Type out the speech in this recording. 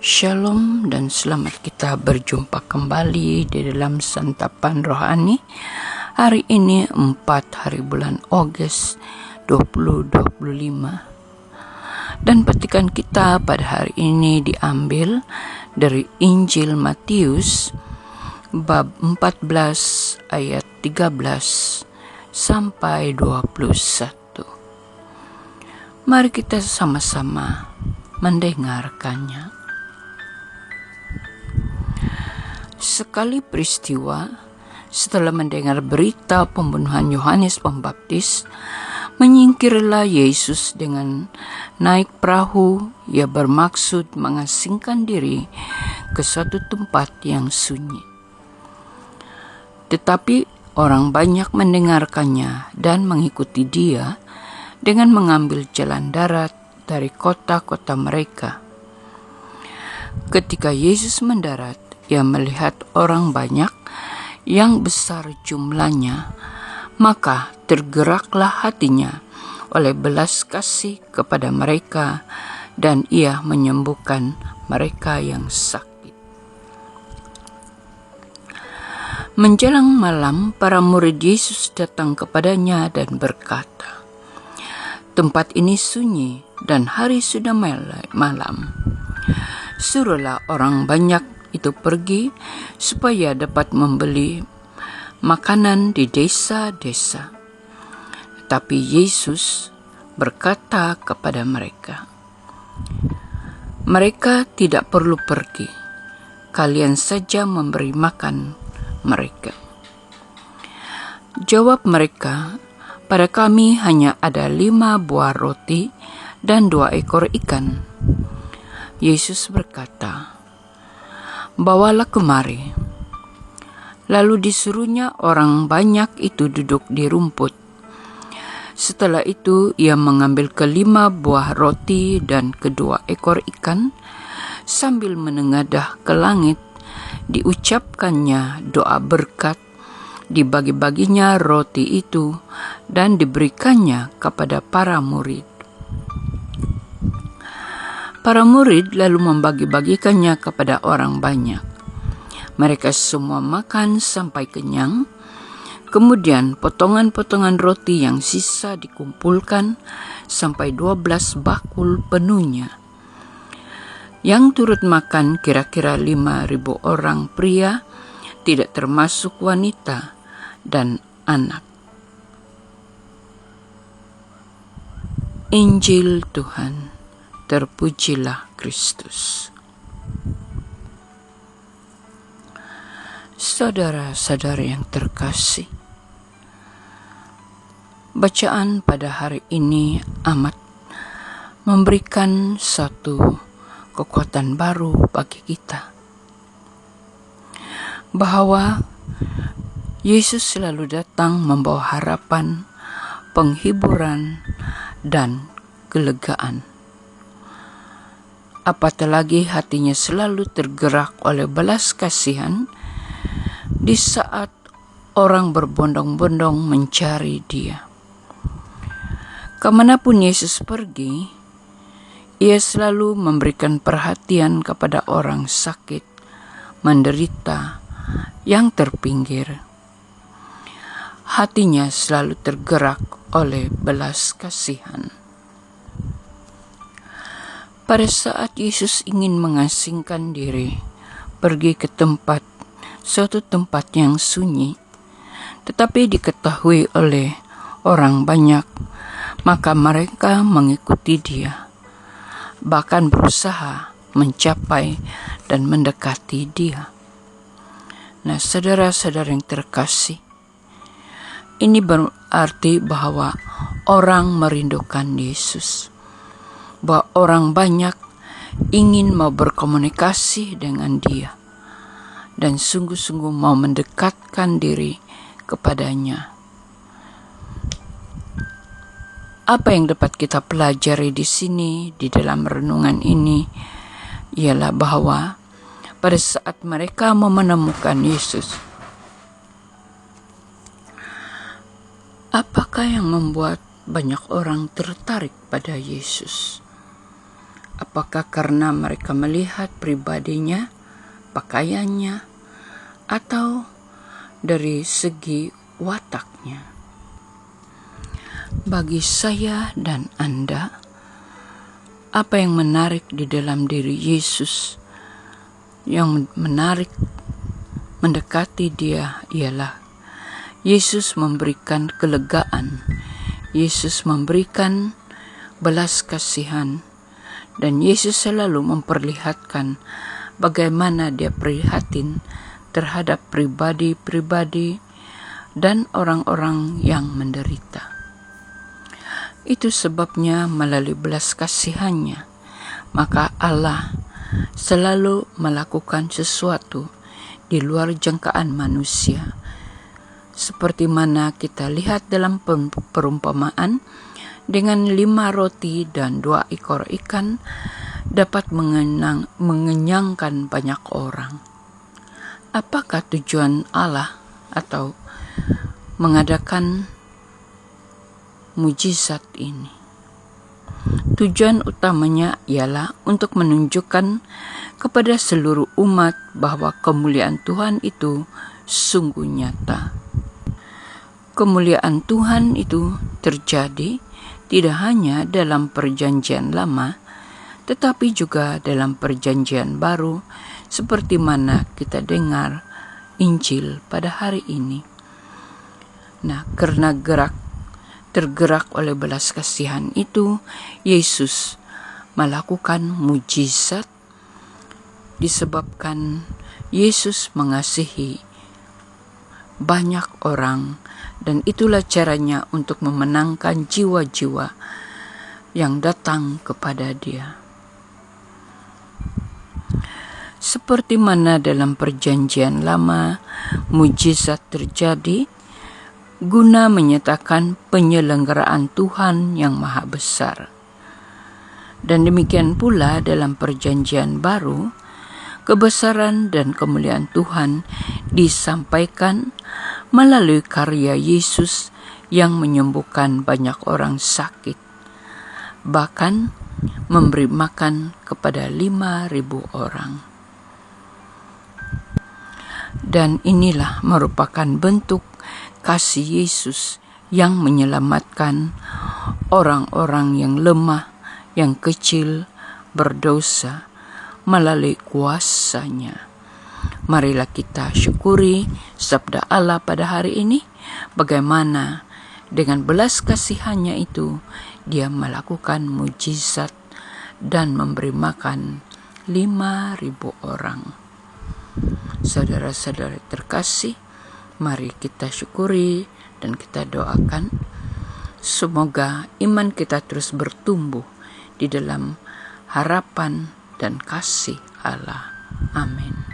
Shalom dan selamat kita berjumpa kembali di dalam santapan rohani. Hari ini 4 hari bulan Agustus 2025. Dan petikan kita pada hari ini diambil dari Injil Matius bab 14 ayat 13 sampai 21. Mari kita sama-sama mendengarkannya. Sekali peristiwa, setelah mendengar berita pembunuhan Yohanes Pembaptis, menyingkirlah Yesus dengan naik perahu. Ia bermaksud mengasingkan diri ke suatu tempat yang sunyi. Tetapi orang banyak mendengarkannya dan mengikuti dia dengan mengambil jalan darat dari kota-kota mereka. Ketika Yesus mendarat, ia melihat orang banyak yang besar jumlahnya, maka tergeraklah hatinya oleh belas kasih kepada mereka, dan ia menyembuhkan mereka yang sakit. Menjelang malam, para murid Yesus datang kepadanya dan berkata, "Tempat ini sunyi dan hari sudah malam. Suruhlah orang banyak itu pergi supaya dapat membeli makanan di desa-desa." Tapi Yesus berkata kepada mereka, "Mereka tidak perlu pergi, kalian saja memberi makan mereka." Jawab mereka, "Pada kami hanya ada 5 buah roti dan 2 ekor ikan." Yesus berkata, "Bawalah kemari." Lalu disuruhnya orang banyak itu duduk di rumput. Setelah itu ia mengambil ke-5 buah roti dan ke-2 ekor ikan, sambil menengadah ke langit, diucapkannya doa berkat, dibagi-baginya roti itu dan diberikannya kepada para murid. Para murid lalu membagi-bagikannya kepada orang banyak. Mereka semua makan sampai kenyang. Kemudian potongan-potongan roti yang sisa dikumpulkan sampai 12 bakul penuhnya. Yang turut makan kira-kira 5.000 orang pria, tidak termasuk wanita dan anak. Injil Tuhan. Terpujilah Kristus. Saudara-saudara yang terkasih, bacaan pada hari ini amat memberikan satu kekuatan baru bagi kita, bahwa Yesus selalu datang membawa harapan, penghiburan, dan kelegaan. Apatah lagi hatinya selalu tergerak oleh belas kasihan di saat orang berbondong-bondong mencari Dia. Kemanapun Yesus pergi, Ia selalu memberikan perhatian kepada orang sakit, menderita, yang terpinggir. Hatinya selalu tergerak oleh belas kasihan. Pada saat Yesus ingin mengasingkan diri, pergi ke suatu tempat yang sunyi, tetapi diketahui oleh orang banyak, maka mereka mengikuti Dia, bahkan berusaha mencapai dan mendekati Dia. Nah, saudara-saudara yang terkasih, ini berarti bahwa orang merindukan Yesus, bahwa orang banyak ingin mau berkomunikasi dengan Dia dan sungguh-sungguh mau mendekatkan diri kepadanya. Apa yang dapat kita pelajari di sini, di dalam renungan ini, ialah bahwa pada saat mereka mau menemukan Yesus, apakah yang membuat banyak orang tertarik pada Yesus? Apakah karena mereka melihat pribadinya, pakaiannya, atau dari segi wataknya? Bagi saya dan Anda, apa yang menarik di dalam diri Yesus, yang menarik mendekati Dia ialah Yesus memberikan kelegaan, Yesus memberikan belas kasihan, dan Yesus selalu memperlihatkan bagaimana Dia prihatin terhadap pribadi-pribadi dan orang-orang yang menderita. Itu sebabnya melalui belas kasihannya, maka Allah selalu melakukan sesuatu di luar jangkaan manusia. Seperti mana kita lihat dalam perumpamaan, dengan 5 roti dan 2 ekor ikan dapat mengenyangkan banyak orang. Apakah tujuan Allah atau mengadakan mujizat ini? Tujuan utamanya ialah untuk menunjukkan kepada seluruh umat bahwa kemuliaan Tuhan itu sungguh nyata. Kemuliaan Tuhan itu terjadi tidak hanya dalam perjanjian lama, tetapi juga dalam perjanjian baru, seperti mana kita dengar Injil pada hari ini. Nah, karena tergerak oleh belas kasihan itu, Yesus melakukan mujizat, disebabkan Yesus mengasihi banyak orang, dan itulah caranya untuk memenangkan jiwa-jiwa yang datang kepada Dia. Seperti mana dalam perjanjian lama, mujizat terjadi guna menyatakan penyelenggaraan Tuhan yang maha besar. Dan demikian pula dalam perjanjian baru, kebesaran dan kemuliaan Tuhan disampaikan melalui karya Yesus yang menyembuhkan banyak orang sakit, bahkan memberi makan kepada 5.000 orang. Dan inilah merupakan bentuk kasih Yesus yang menyelamatkan orang-orang yang lemah, yang kecil, berdosa, melalui kuasa-Nya. Marilah kita syukuri sabda Allah pada hari ini, bagaimana dengan belas kasihannya itu Dia melakukan mujizat dan memberi makan 5.000 orang. Saudara-saudara terkasih, mari kita syukuri dan kita doakan semoga iman kita terus bertumbuh di dalam harapan dan kasih Allah. Amin.